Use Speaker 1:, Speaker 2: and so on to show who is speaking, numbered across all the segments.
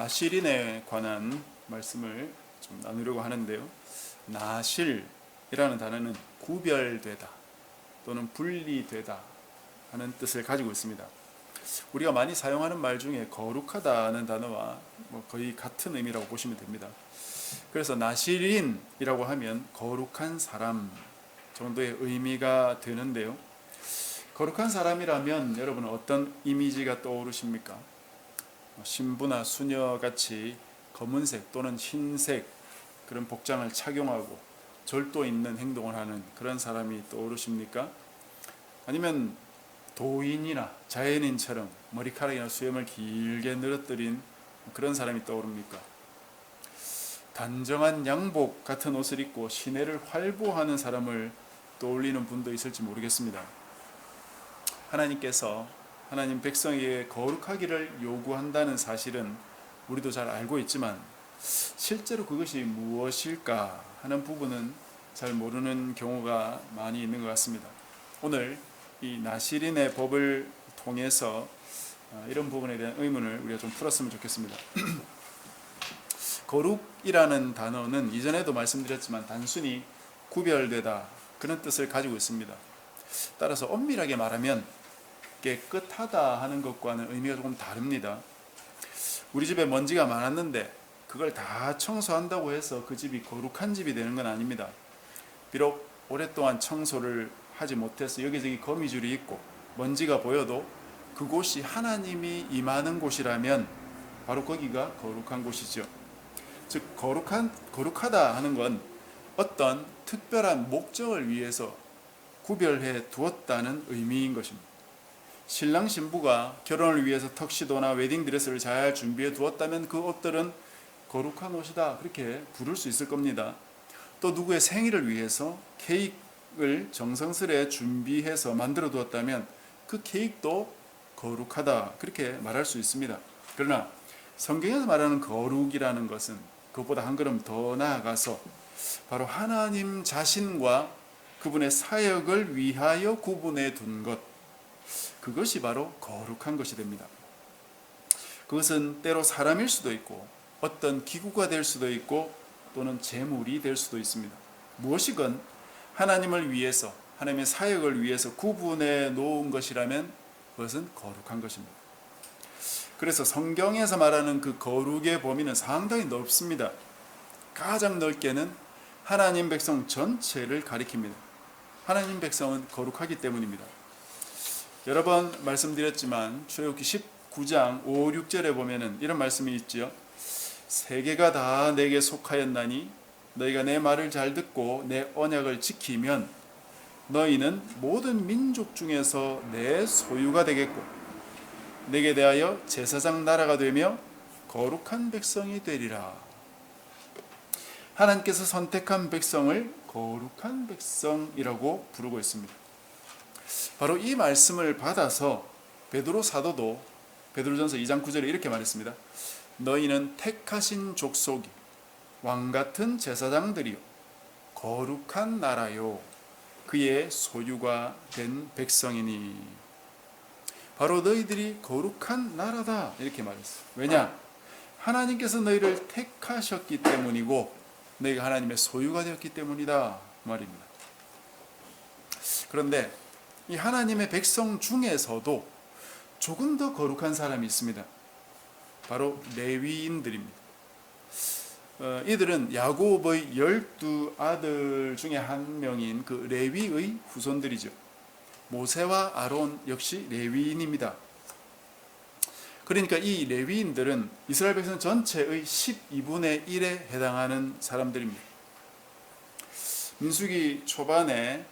Speaker 1: 나실인에 관한 말씀을 좀 나누려고 하는데요. 나실이라는 단어는 구별되다 또는 분리되다 하는 뜻을 가지고 있습니다. 우리가 많이 사용하는 말 중에 거룩하다는 단어와 거의 같은 의미라고 보시면 됩니다. 그래서 나실인이라고 하면 거룩한 사람 정도의 의미가 되는데요. 거룩한 사람이라면 여러분은 어떤 이미지가 떠오르십니까? 신부나 수녀같이 검은색 또는 흰색 그런 복장을 착용하고 절도 있는 행동을 하는 그런 사람이 떠오르십니까? 아니면 도인이나 자연인처럼 머리카락이나 수염을 길게 늘어뜨린 그런 사람이 떠오릅니까? 단정한 양복 같은 옷을 입고 시내를 활보하는 사람을 떠올리는 분도 있을지 모르겠습니다. 하나님께서 하나님 백성에게 거룩하기를 요구한다는 사실은 우리도 잘 알고 있지만 실제로 그것이 무엇일까 하는 부분은 잘 모르는 경우가 많이 있는 것 같습니다. 오늘 이 나실인의 법을 통해서 이런 부분에 대한 의문을 우리가 좀 풀었으면 좋겠습니다. 거룩이라는 단어는 이전에도 말씀드렸지만 단순히 구별되다 그런 뜻을 가지고 있습니다. 따라서 엄밀하게 말하면 깨끗하다 하는 것과는 의미가 조금 다릅니다. 우리 집에 먼지가 많았는데 그걸 다 청소한다고 해서 그 집이 거룩한 집이 되는 건 아닙니다. 비록 오랫동안 청소를 하지 못해서 여기저기 거미줄이 있고 먼지가 보여도 그곳이 하나님이 임하는 곳이라면 바로 거기가 거룩한 곳이죠. 즉 거룩하다 하는 건 어떤 특별한 목적을 위해서 구별해 두었다는 의미인 것입니다. 신랑 신부가 결혼을 위해서 턱시도나 웨딩드레스를 잘 준비해 두었다면 그 옷들은 거룩한 옷이다 그렇게 부를 수 있을 겁니다. 또 누구의 생일을 위해서 케이크를 정성스레 준비해서 만들어 두었다면 그 케이크도 거룩하다 그렇게 말할 수 있습니다. 그러나 성경에서 말하는 거룩이라는 것은 그것보다 한 걸음 더 나아가서 바로 하나님 자신과 그분의 사역을 위하여 구분해 둔 것, 그것이 바로 거룩한 것이 됩니다. 그것은 때로 사람일 수도 있고 어떤 기구가 될 수도 있고 또는 재물이 될 수도 있습니다. 무엇이건 하나님을 위해서 하나님의 사역을 위해서 구분해 놓은 것이라면 그것은 거룩한 것입니다. 그래서 성경에서 말하는 그 거룩의 범위는 상당히 넓습니다. 가장 넓게는 하나님 백성 전체를 가리킵니다. 하나님 백성은 거룩하기 때문입니다. 여러 번 말씀드렸지만 출애굽기 19장 5, 6절에 보면은 이런 말씀이 있죠. 세계가 다 내게 속하였나니 너희가 내 말을 잘 듣고 내 언약을 지키면 너희는 모든 민족 중에서 내 소유가 되겠고 내게 대하여 제사장 나라가 되며 거룩한 백성이 되리라. 하나님께서 선택한 백성을 거룩한 백성이라고 부르고 있습니다. 바로 이 말씀을 받아서 베드로 사도도 베드로전서 2장 9절에 이렇게 말했습니다. 너희는 택하신 족속이 왕같은 제사장들이요 거룩한 나라요 그의 소유가 된 백성이니. 바로 너희들이 거룩한 나라다 이렇게 말했어요. 왜냐? 하나님께서 너희를 택하셨기 때문이고 너희가 하나님의 소유가 되었기 때문이다 말입니다. 그런데 이 하나님의 백성 중에서도 조금 더 거룩한 사람이 있습니다. 바로 레위인들입니다. 이들은 야곱의 12아들 중에 한 명인 그 레위의 후손들이죠. 모세와 아론 역시 레위인입니다. 그러니까 이 레위인들은 이스라엘 백성 전체의 12분의 1에 해당하는 사람들입니다. 민수기 초반에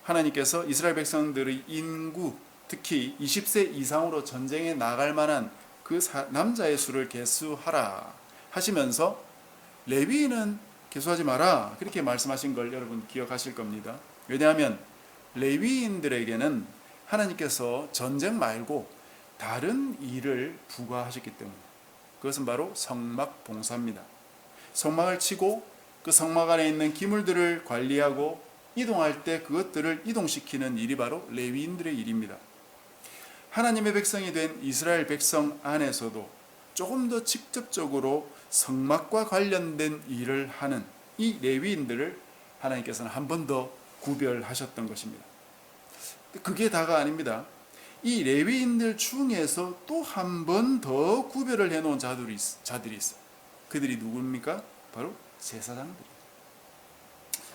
Speaker 1: 하나님께서 이스라엘 백성들의 인구, 특히 20세 이상으로 전쟁에 나갈 만한 그 남자의 수를 계수하라 하시면서 레위인은 계수하지 마라 그렇게 말씀하신 걸 여러분 기억하실 겁니다. 왜냐하면 레위인들에게는 하나님께서 전쟁 말고 다른 일을 부과하셨기 때문에 그것은 바로 성막 봉사입니다. 성막을 치고 그 성막 안에 있는 기물들을 관리하고 이동할 때 그것들을 이동시키는 일이 바로 레위인들의 일입니다. 하나님의 백성이 된 이스라엘 백성 안에서도 조금 더 직접적으로 성막과 관련된 일을 하는 이 레위인들을 하나님께서는 한 번 더 구별하셨던 것입니다. 그게 다가 아닙니다. 이 레위인들 중에서 또 한 번 더 구별을 해놓은 자들이 있어요. 그들이 누굽니까? 바로 제사장들입니다.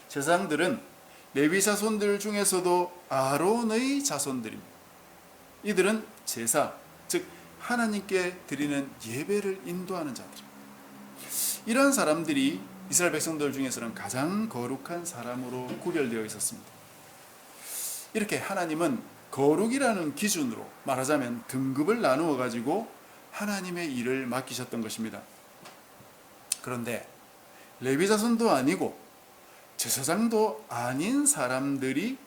Speaker 1: 제사장들은 레위 자손들 중에서도 아론의 자손들입니다. 이들은 제사, 즉 하나님께 드리는 예배를 인도하는 자들입니다. 이런 사람들이 이스라엘 백성들 중에서는 가장 거룩한 사람으로 구별되어 있었습니다. 이렇게 하나님은 거룩이라는 기준으로 말하자면 등급을 나누어 가지고 하나님의 일을 맡기셨던 것입니다. 그런데 레위 자손도 아니고 제사장도 아닌 사람들이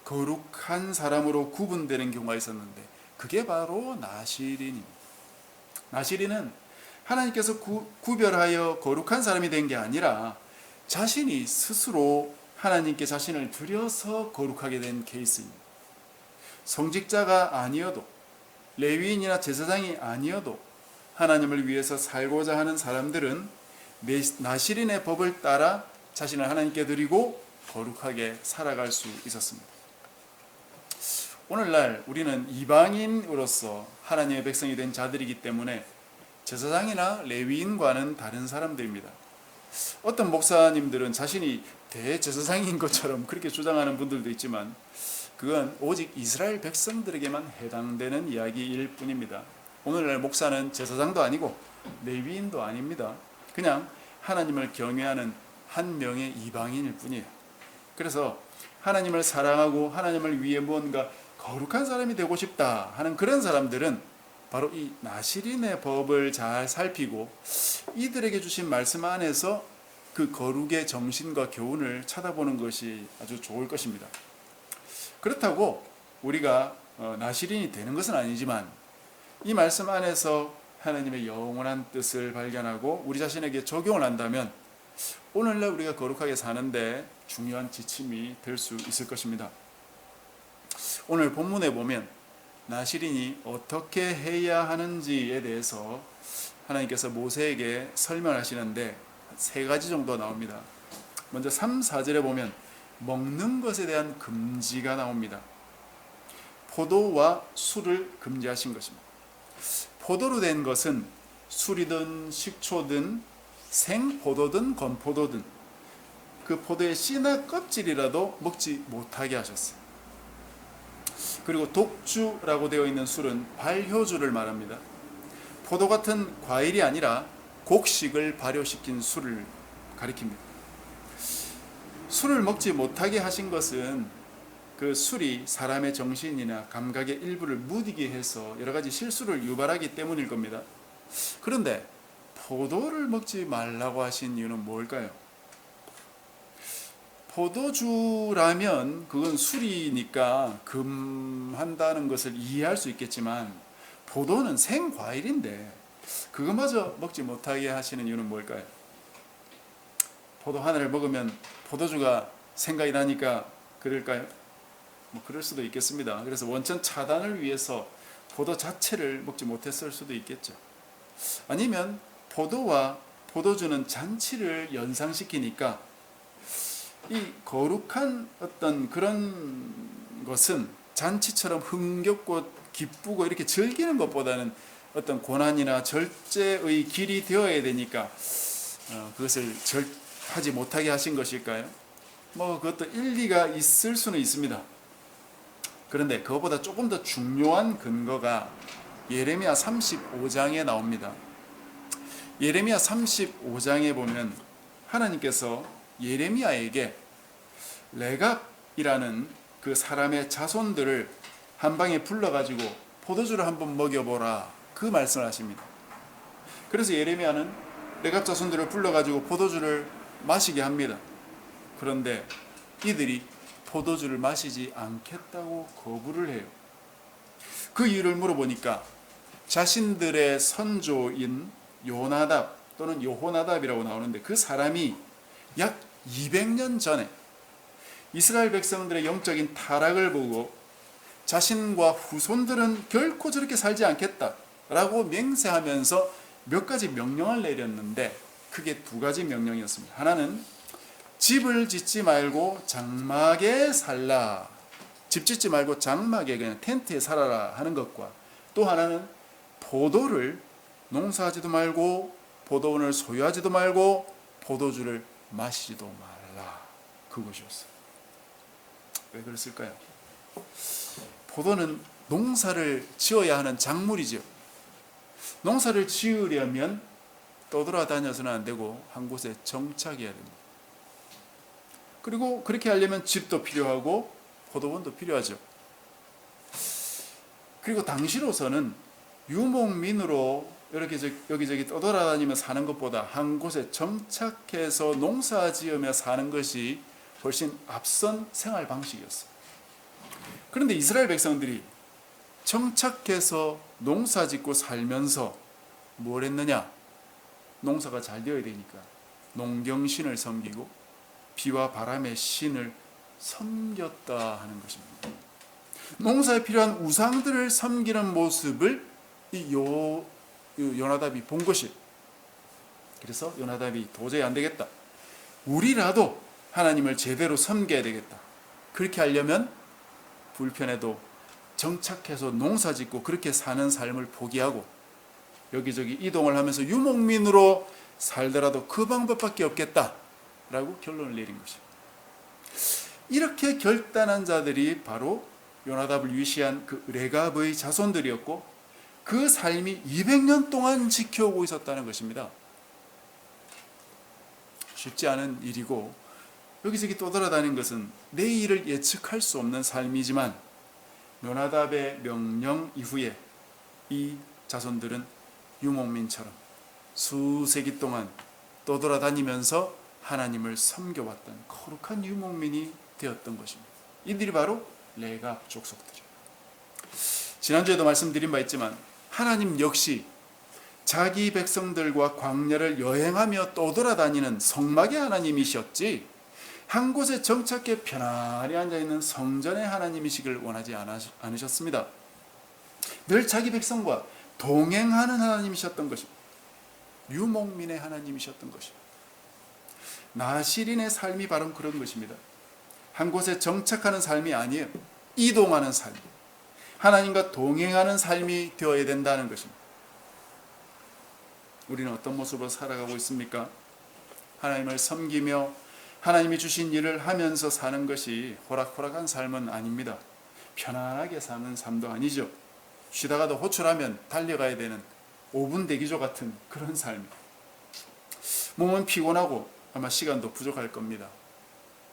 Speaker 1: 거룩한 사람으로 구분되는 경우가 있었는데 그게 바로 나시린입니다. 나시린은 하나님께서 구별하여 거룩한 사람이 된 게 아니라 자신이 스스로 하나님께 자신을 드려서 거룩하게 된 케이스입니다. 성직자가 아니어도 레위인이나 제사장이 아니어도 하나님을 위해서 살고자 하는 사람들은 나시린의 법을 따라 자신을 하나님께 드리고 거룩하게 살아갈 수 있었습니다. 오늘날 우리는 이방인으로서 하나님의 백성이 된 자들이기 때문에 제사장이나 레위인과는 다른 사람들입니다. 어떤 목사님들은 자신이 대제사장인 것처럼 그렇게 주장하는 분들도 있지만 그건 오직 이스라엘 백성들에게만 해당되는 이야기일 뿐입니다. 오늘날 목사는 제사장도 아니고 레위인도 아닙니다. 그냥 하나님을 경외하는 한 명의 이방인일 뿐이에요. 그래서 하나님을 사랑하고 하나님을 위해 무언가 거룩한 사람이 되고 싶다 하는 그런 사람들은 바로 이 나시린의 법을 잘 살피고 이들에게 주신 말씀 안에서 그 거룩의 정신과 교훈을 찾아보는 것이 아주 좋을 것입니다. 그렇다고 우리가 나시린이 되는 것은 아니지만 이 말씀 안에서 하나님의 영원한 뜻을 발견하고 우리 자신에게 적용을 한다면 오늘날 우리가 거룩하게 사는데 중요한 지침이 될 수 있을 것입니다. 오늘 본문에 보면 나시린이 어떻게 해야 하는지에 대해서 하나님께서 모세에게 설명하시는데 세 가지 정도 나옵니다. 먼저 3, 4절에 보면 먹는 것에 대한 금지가 나옵니다. 포도와 술을 금지하신 것입니다. 포도로 된 것은 술이든 식초든 생포도든 건포도든 그 포도의 씨나 껍질이라도 먹지 못하게 하셨어요. 그리고 독주라고 되어 있는 술은 발효주를 말합니다. 포도 같은 과일이 아니라 곡식을 발효시킨 술을 가리킵니다. 술을 먹지 못하게 하신 것은 그 술이 사람의 정신이나 감각의 일부를 무디게 해서 여러 가지 실수를 유발하기 때문일 겁니다. 그런데 포도를 먹지 말라고 하신 이유는 뭘까요? 포도주라면 그건 술이니까 금한다는 것을 이해할 수 있겠지만 포도는 생과일인데 그것마저 먹지 못하게 하시는 이유는 뭘까요? 포도 하나를 먹으면 포도주가 생각이 나니까 그럴까요? 뭐 그럴 수도 있겠습니다. 그래서 원천 차단을 위해서 포도 자체를 먹지 못했을 수도 있겠죠. 아니면 포도와 포도주는 잔치를 연상시키니까 이 거룩한 어떤 그런 것은 잔치처럼 흥겹고 기쁘고 이렇게 즐기는 것보다는 어떤 고난이나 절제의 길이 되어야 되니까 그것을 하지 못하게 하신 것일까요? 뭐 그것도 일리가 있을 수는 있습니다. 그런데 그것보다 조금 더 중요한 근거가 예레미야 35장에 나옵니다. 예레미야 35장에 보면 하나님께서 예레미야에게 레갑이라는 그 사람의 자손들을 한 방에 불러가지고 포도주를 한번 먹여보라 그 말씀을 하십니다. 그래서 예레미야는 레갑 자손들을 불러가지고 포도주를 마시게 합니다. 그런데 이들이 포도주를 마시지 않겠다고 거부를 해요. 그 이유를 물어보니까 자신들의 선조인 요나답 또는 여호나답이라고 나오는데 그 사람이 약 200년 전에 이스라엘 백성들의 영적인 타락을 보고 자신과 후손들은 결코 저렇게 살지 않겠다라고 맹세하면서 몇 가지 명령을 내렸는데 크게 두 가지 명령이었습니다. 하나는 집을 짓지 말고 장막에 살라. 집 짓지 말고 장막에 그냥 텐트에 살아라 하는 것과, 또 하나는 포도를 농사하지도 말고 포도원을 소유하지도 말고 포도주를 마시지도 말라. 그것이었어요. 왜 그랬을까요? 포도는 농사를 지어야 하는 작물이죠. 농사를 지으려면 떠돌아다녀서는 안 되고 한 곳에 정착해야 됩니다. 그리고 그렇게 하려면 집도 필요하고 포도원도 필요하죠. 그리고 당시로서는 유목민으로 이렇게 여기저기 떠돌아다니며 사는 것보다 한 곳에 정착해서 농사지으며 사는 것이 훨씬 앞선 생활 방식이었어요. 그런데 이스라엘 백성들이 정착해서 농사짓고 살면서 뭘 했느냐? 농사가 잘 되어야 되니까 농경신을 섬기고 비와 바람의 신을 섬겼다 하는 것입니다. 농사에 필요한 우상들을 섬기는 모습을 이 요나답이 본 것이, 그래서 요나답이 도저히 안 되겠다. 우리라도 하나님을 제대로 섬겨야 되겠다. 그렇게 하려면 불편해도 정착해서 농사짓고 그렇게 사는 삶을 포기하고 여기저기 이동을 하면서 유목민으로 살더라도 그 방법밖에 없겠다라고 결론을 내린 것입니다. 이렇게 결단한 자들이 바로 요나답을 위시한 그 레갑의 자손들이었고, 그 삶이 200년 동안 지켜오고 있었다는 것입니다. 쉽지 않은 일이고 여기저기 떠돌아다니는 것은 내일을 예측할 수 없는 삶이지만, 요나답의 명령 이후에 이 자손들은 유목민처럼 수세기 동안 떠돌아다니면서 하나님을 섬겨왔던 거룩한 유목민이 되었던 것입니다. 이들이 바로 레갑 족속들이에요. 지난주에도 말씀드린 바 있지만 하나님 역시 자기 백성들과 광야를 여행하며 떠돌아다니는 성막의 하나님이셨지, 한 곳에 정착해 편안히 앉아있는 성전의 하나님이시길 원하지 않으셨습니다. 늘 자기 백성과 동행하는 하나님이셨던 것입니다. 유목민의 하나님이셨던 것입니다. 나실인의 삶이 바로 그런 것입니다. 한 곳에 정착하는 삶이 아니에요. 이동하는 삶, 하나님과 동행하는 삶이 되어야 된다는 것입니다. 우리는 어떤 모습으로 살아가고 있습니까? 하나님을 섬기며 하나님이 주신 일을 하면서 사는 것이 호락호락한 삶은 아닙니다. 편안하게 사는 삶도 아니죠. 쉬다가도 호출하면 달려가야 되는 5분 대기조 같은 그런 삶. 몸은 피곤하고 아마 시간도 부족할 겁니다.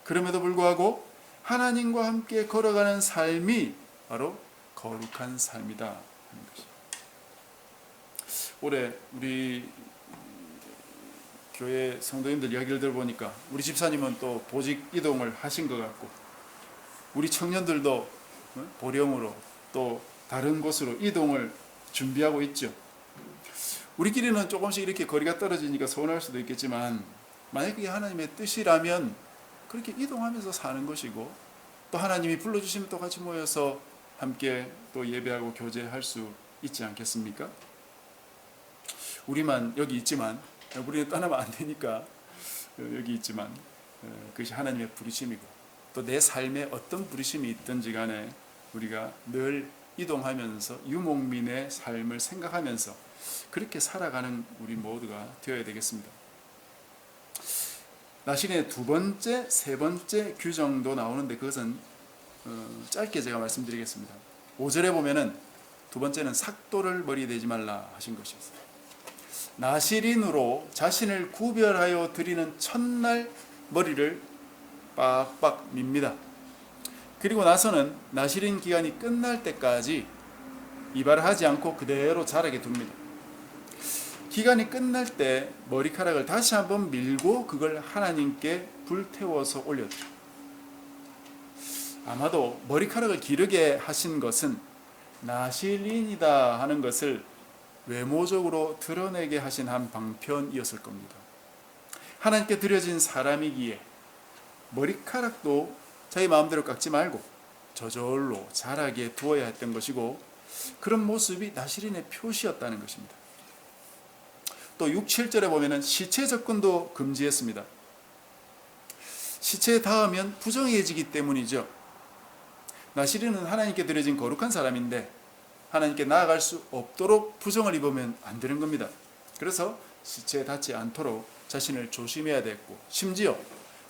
Speaker 1: 그럼에도 불구하고 하나님과 함께 걸어가는 삶이 바로 거룩한 삶이다 하는 것입니다. 올해 우리 교회 성도님들 이야기를 들어보니까 우리 집사님은 또 보직 이동을 하신 것 같고, 우리 청년들도 보령으로 또 다른 곳으로 이동을 준비하고 있죠. 우리끼리는 조금씩 이렇게 거리가 떨어지니까 서운할 수도 있겠지만, 만약 그게 하나님의 뜻이라면 그렇게 이동하면서 사는 것이고, 또 하나님이 불러주시면 또 같이 모여서 함께 또 예배하고 교제할 수 있지 않겠습니까? 우리만 여기 있지만, 우리는 떠나면 안 되니까 여기 있지만, 그것이 하나님의 부르심이고, 또 내 삶에 어떤 부르심이 있든지 간에 우리가 늘 이동하면서 유목민의 삶을 생각하면서 그렇게 살아가는 우리 모두가 되어야 되겠습니다. 나신의 두 번째, 세 번째 규정도 나오는데 그것은 짧게 제가 말씀드리겠습니다. 5절에 보면은 두 번째는 삭도를 머리에 대지 말라 하신 것이었어요. 나실인으로 자신을 구별하여 드리는 첫날 머리를 빡빡 밉니다. 그리고 나서는 나실인 기간이 끝날 때까지 이발을 하지 않고 그대로 자라게 둡니다. 기간이 끝날 때 머리카락을 다시 한번 밀고 그걸 하나님께 불태워서 올려드려요. 아마도 머리카락을 기르게 하신 것은 나실인이다 하는 것을 외모적으로 드러내게 하신 한 방편이었을 겁니다. 하나님께 드려진 사람이기에 머리카락도 자기 마음대로 깎지 말고 저절로 자라게 두어야 했던 것이고, 그런 모습이 나실인의 표시였다는 것입니다. 또 6, 7절에 보면은 시체 접근도 금지했습니다. 시체에 닿으면 부정해지기 때문이죠. 나시린은 하나님께 드려진 거룩한 사람인데 하나님께 나아갈 수 없도록 부정을 입으면 안 되는 겁니다. 그래서 시체에 닿지 않도록 자신을 조심해야 됐고, 심지어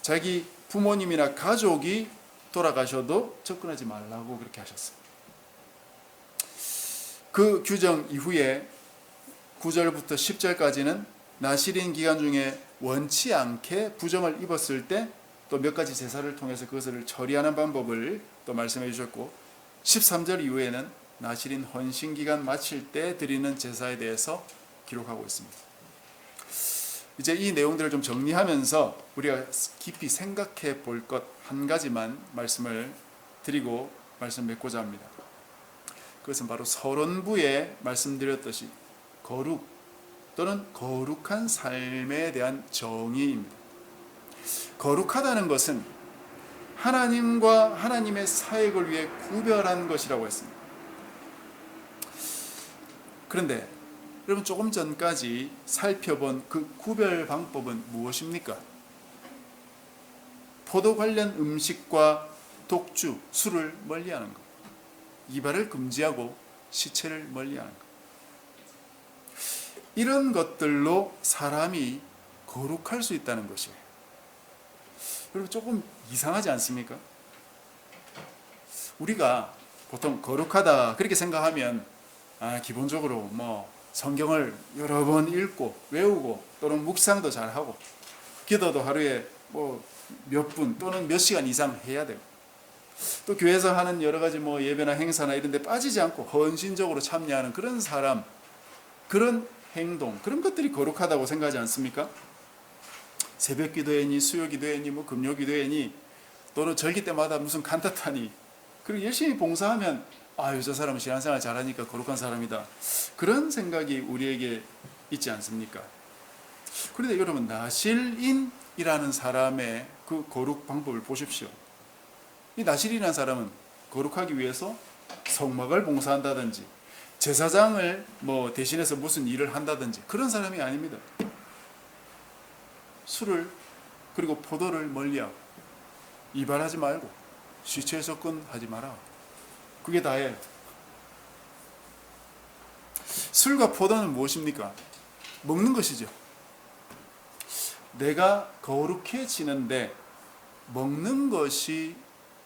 Speaker 1: 자기 부모님이나 가족이 돌아가셔도 접근하지 말라고 그렇게 하셨어요. 그 규정 이후에 9절부터 10절까지는 나시린 기간 중에 원치 않게 부정을 입었을 때 또 몇 가지 제사를 통해서 그것을 처리하는 방법을 또 말씀해 주셨고, 13절 이후에는 나시린 헌신 기간 마칠 때 드리는 제사에 대해서 기록하고 있습니다. 이제 이 내용들을 좀 정리하면서 우리가 깊이 생각해 볼 것 한 가지만 말씀을 드리고 말씀 맺고자 합니다. 그것은 바로 서론부에 말씀드렸듯이 거룩 또는 거룩한 삶에 대한 정의입니다. 거룩하다는 것은 하나님과 하나님의 사역을 위해 구별한 것이라고 했습니다. 그런데 여러분, 조금 전까지 살펴본 그 구별 방법은 무엇입니까? 포도 관련 음식과 독주, 술을 멀리하는 것, 이발을 금지하고 시체를 멀리하는 것, 이런 것들로 사람이 거룩할 수 있다는 것이에요. 여러분, 조금 이상하지 않습니까? 우리가 보통 거룩하다 그렇게 생각하면 기본적으로 성경을 여러 번 읽고 외우고 또는 묵상도 잘하고 기도도 하루에 몇 분 또는 몇 시간 이상 해야 되고, 또 교회에서 하는 여러 가지 예배나 행사나 이런 데 빠지지 않고 헌신적으로 참여하는 그런 사람, 그런 행동, 그런 것들이 거룩하다고 생각하지 않습니까? 새벽 기도회니 수요 기도회니 금요 기도회니 또는 절기 때마다 무슨 칸타타니, 그리고 열심히 봉사하면 저 사람은 신앙생활 잘하니까 거룩한 사람이다, 그런 생각이 우리에게 있지 않습니까? 그런데 여러분, 나실인이라는 사람의 그 거룩 방법을 보십시오. 이 나실인이라는 사람은 거룩하기 위해서 성막을 봉사한다든지 제사장을 대신해서 무슨 일을 한다든지 그런 사람이 아닙니다. 술을 그리고 포도를 멀리하고 이발하지 말고 시체 접근하지 마라, 그게 다예요. 술과 포도는 무엇입니까? 먹는 것이죠. 내가 거룩해지는데 먹는 것이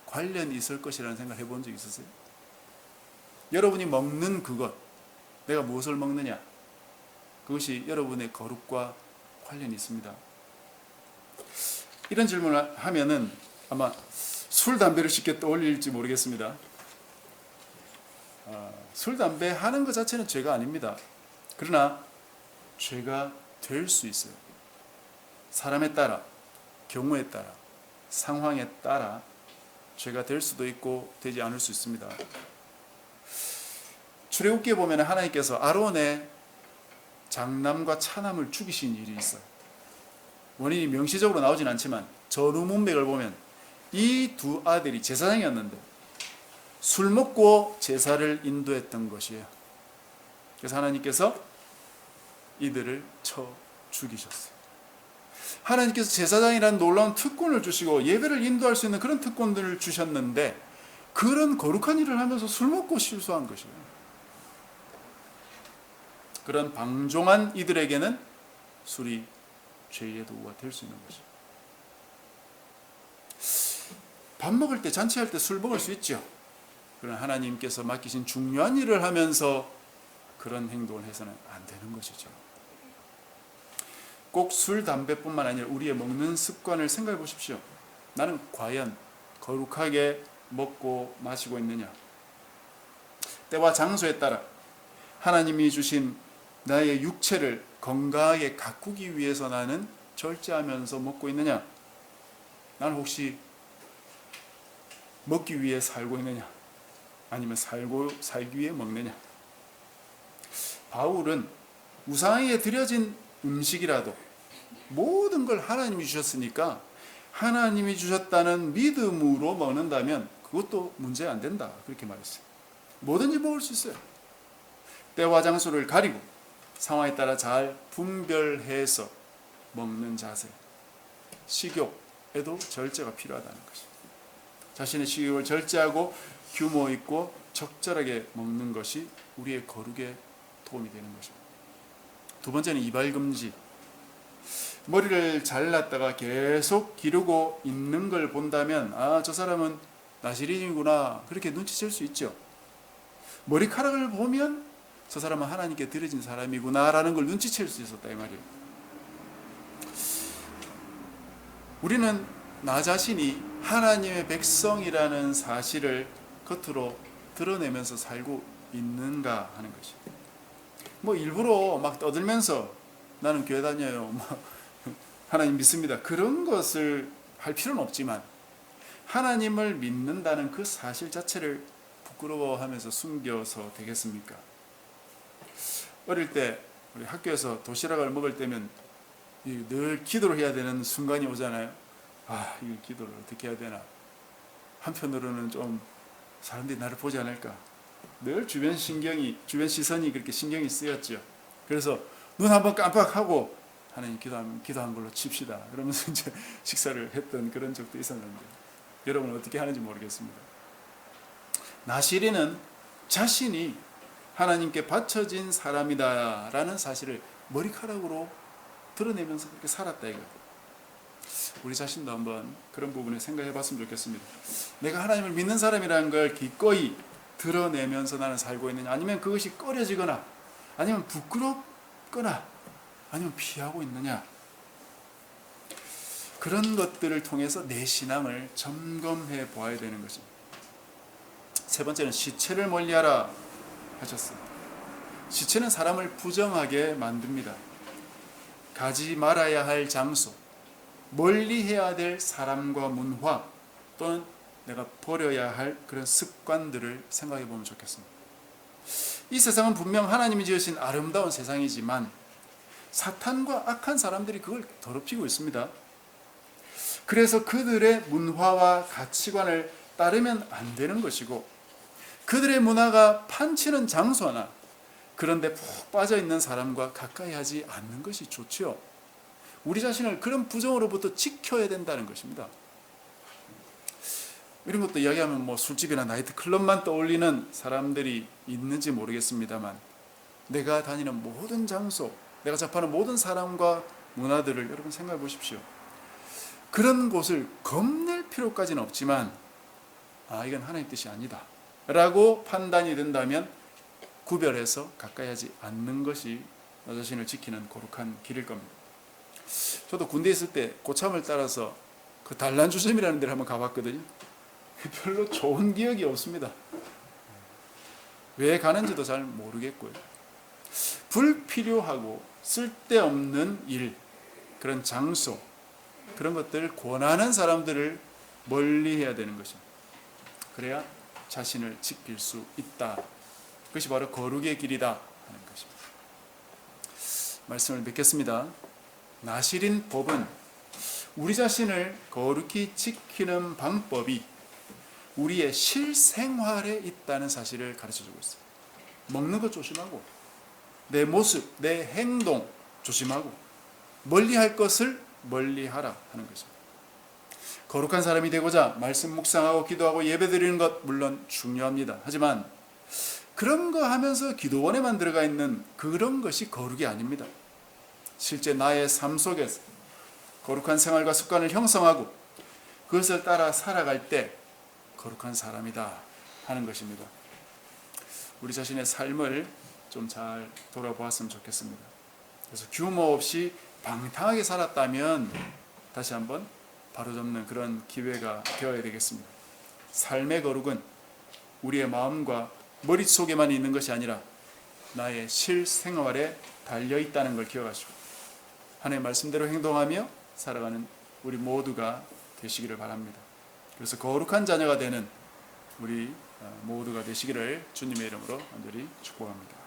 Speaker 1: 관련이 있을 것이라는 생각을 해본 적 있으세요? 여러분이 먹는 그것, 내가 무엇을 먹느냐, 그것이 여러분의 거룩과 관련이 있습니다. 이런 질문을 하면은 아마 술, 담배를 쉽게 떠올릴지 모르겠습니다. 술, 담배 하는 것 자체는 죄가 아닙니다. 그러나 죄가 될 수 있어요. 사람에 따라, 경우에 따라, 상황에 따라 죄가 될 수도 있고 되지 않을 수 있습니다. 출애굽기에 보면 하나님께서 아론의 장남과 차남을 죽이신 일이 있어요. 원인이 명시적으로 나오진 않지만 전후 문맥을 보면 이 두 아들이 제사장이었는데 술 먹고 제사를 인도했던 것이에요. 그래서 하나님께서 이들을 쳐 죽이셨어요. 하나님께서 제사장이라는 놀라운 특권을 주시고 예배를 인도할 수 있는 그런 특권들을 주셨는데 그런 거룩한 일을 하면서 술 먹고 실수한 것이에요. 그런 방종한 이들에게는 술이 죄의 도구가 될 수 있는 것이죠. 밥 먹을 때, 잔치할 때 술 먹을 수 있죠. 그러나 하나님께서 맡기신 중요한 일을 하면서 그런 행동을 해서는 안 되는 것이죠. 꼭 술, 담배뿐만 아니라 우리의 먹는 습관을 생각해 보십시오. 나는 과연 거룩하게 먹고 마시고 있느냐? 때와 장소에 따라 하나님이 주신 나의 육체를 건강하게 가꾸기 위해서 나는 절제하면서 먹고 있느냐? 나는 혹시 먹기 위해 살고 있느냐? 아니면 살기 위해 먹느냐? 바울은 우상에게 드려진 음식이라도 모든 걸 하나님이 주셨으니까 하나님이 주셨다는 믿음으로 먹는다면 그것도 문제 안 된다, 그렇게 말했어요. 뭐든지 먹을 수 있어요. 때와 장소를 가리고 상황에 따라 잘 분별해서 먹는 자세, 식욕에도 절제가 필요하다는 것입니다. 자신의 식욕을 절제하고 규모 있고 적절하게 먹는 것이 우리의 거룩에 도움이 되는 것입니다. 두 번째는 이발금지. 머리를 잘랐다가 계속 기르고 있는 걸 본다면 저 사람은 나시린이구나 그렇게 눈치챌 수 있죠. 머리카락을 보면 저 사람은 하나님께 드려진 사람이구나 라는 걸 눈치챌 수 있었다 이 말이에요. 우리는 나 자신이 하나님의 백성이라는 사실을 겉으로 드러내면서 살고 있는가 하는 것이. 일부러 막 떠들면서 나는 교회 다녀요, 하나님 믿습니다, 그런 것을 할 필요는 없지만 하나님을 믿는다는 그 사실 자체를 부끄러워하면서 숨겨서 되겠습니까? 어릴 때 우리 학교에서 도시락을 먹을 때면 늘 기도를 해야 되는 순간이 오잖아요. 이 기도를 어떻게 해야 되나. 한편으로는 좀 사람들이 나를 보지 않을까. 늘 주변 시선이 그렇게 신경이 쓰였죠. 그래서 눈 한번 깜빡하고 하나님 기도한 걸로 칩시다. 그러면서 이제 식사를 했던 그런 적도 있었는데 여러분은 어떻게 하는지 모르겠습니다. 나시린은 자신이 하나님께 바쳐진 사람이다라는 사실을 머리카락으로 드러내면서 그렇게 살았다 이거. 우리 자신도 한번 그런 부분을 생각해 봤으면 좋겠습니다. 내가 하나님을 믿는 사람이라는 걸 기꺼이 드러내면서 나는 살고 있느냐, 아니면 그것이 꺼려지거나 아니면 부끄럽거나 아니면 피하고 있느냐. 그런 것들을 통해서 내 신앙을 점검해 보아야 되는 것입니다. 세 번째는 시체를 멀리하라 하셨습니다. 시체는 사람을 부정하게 만듭니다. 가지 말아야 할 장소, 멀리해야 될 사람과 문화, 또는 내가 버려야 할 그런 습관들을 생각해 보면 좋겠습니다. 이 세상은 분명 하나님이 지으신 아름다운 세상이지만 사탄과 악한 사람들이 그걸 더럽히고 있습니다. 그래서 그들의 문화와 가치관을 따르면 안 되는 것이고, 그들의 문화가 판치는 장소나 그런데 푹 빠져있는 사람과 가까이 하지 않는 것이 좋죠. 우리 자신을 그런 부정으로부터 지켜야 된다는 것입니다. 이런 것도 이야기하면 술집이나 나이트클럽만 떠올리는 사람들이 있는지 모르겠습니다만, 내가 다니는 모든 장소, 내가 접하는 모든 사람과 문화들을 여러분 생각해 보십시오. 그런 곳을 겁낼 필요까지는 없지만 이건 하나님의 뜻이 아니다 라고 판단이 된다면 구별해서 가까이 하지 않는 것이 나 자신을 지키는 거룩한 길일 겁니다. 저도 군대에 있을 때 고참을 따라서 그 단란주점이라는 데를 한번 가봤거든요. 별로 좋은 기억이 없습니다. 왜 가는지도 잘 모르겠고요. 불필요하고 쓸데없는 일, 그런 장소, 그런 것들을 권하는 사람들을 멀리해야 되는 것입니다. 그래야 자신을 지킬 수 있다. 그것이 바로 거룩의 길이다 하는 것입니다. 말씀을 맺겠습니다. 나시린 법은 우리 자신을 거룩히 지키는 방법이 우리의 실생활에 있다는 사실을 가르쳐주고 있습니다. 먹는 것 조심하고, 내 모습, 내 행동 조심하고, 멀리할 것을 멀리하라 하는 것입니다. 거룩한 사람이 되고자 말씀 묵상하고 기도하고 예배드리는 것 물론 중요합니다. 하지만 그런 거 하면서 기도원에만 들어가 있는 그런 것이 거룩이 아닙니다. 실제 나의 삶 속에서 거룩한 생활과 습관을 형성하고 그것을 따라 살아갈 때 거룩한 사람이다 하는 것입니다. 우리 자신의 삶을 좀 잘 돌아보았으면 좋겠습니다. 그래서 규모 없이 방탕하게 살았다면 다시 한번 바로잡는 그런 기회가 되어야 되겠습니다. 삶의 거룩은 우리의 마음과 머릿속에만 있는 것이 아니라 나의 실생활에 달려있다는 걸 기억하시고 하나님의 말씀대로 행동하며 살아가는 우리 모두가 되시기를 바랍니다. 그래서 거룩한 자녀가 되는 우리 모두가 되시기를 주님의 이름으로 간절히 축복합니다.